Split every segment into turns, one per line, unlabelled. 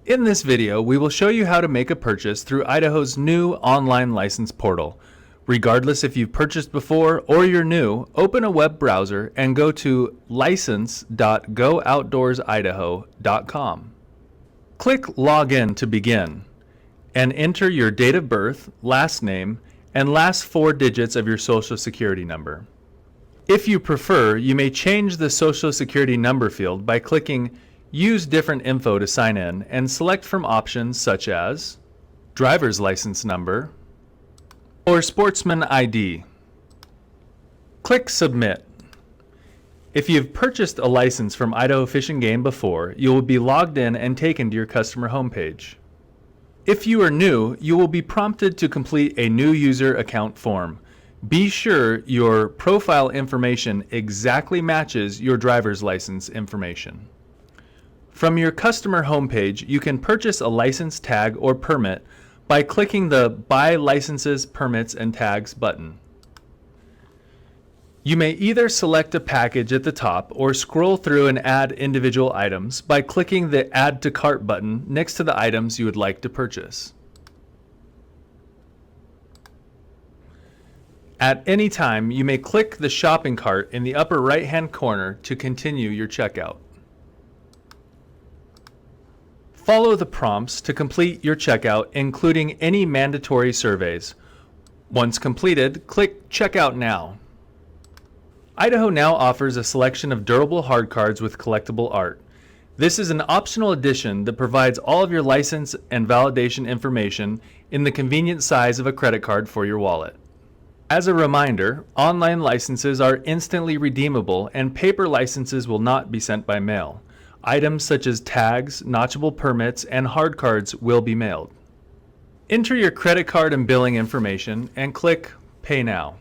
In this video, we will show you how to make a purchase through Idaho's new online license portal. Regardless if you've purchased before or you're new, open a web browser and go to license.gooutdoorsidaho.com. Click Login to begin, and enter your date of birth, last name, and last 4 digits of your Social Security number. If you prefer, you may change the Social Security number field by clicking Use different info to sign in and select from options such as driver's license number or sportsman ID. Click Submit. If you've purchased a license from Idaho Fish and Game before, you will be logged in and taken to your customer homepage. If you are new, you will be prompted to complete a new user account form. Be sure your profile information exactly matches your driver's license information. From your customer homepage, you can purchase a license tag or permit by clicking the Buy Licenses, Permits, and Tags button. You may either select a package at the top or scroll through and add individual items by clicking the Add to Cart button next to the items you would like to purchase. At any time, you may click the shopping cart in the upper right-hand corner to continue your checkout. Follow the prompts to complete your checkout, including any mandatory surveys. Once completed, click Checkout Now. Idaho now offers a selection of durable hard cards with collectible art. This is an optional addition that provides all of your license and validation information in the convenient size of a credit card for your wallet. As a reminder, online licenses are instantly redeemable and paper licenses will not be sent by mail. Items such as tags, notchable permits, and hard cards will be mailed. Enter your credit card and billing information and click Pay Now.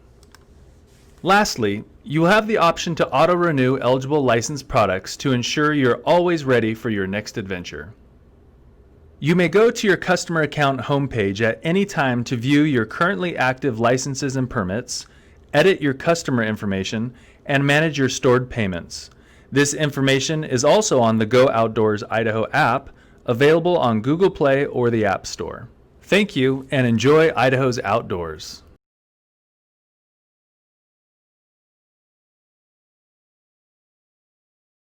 Lastly, you will have the option to auto-renew eligible licensed products to ensure you're always ready for your next adventure. You may go to your customer account homepage at any time to view your currently active licenses and permits, edit your customer information, and manage your stored payments. This information is also on the Go Outdoors Idaho app, available on Google Play or the App Store. Thank you and enjoy Idaho's outdoors.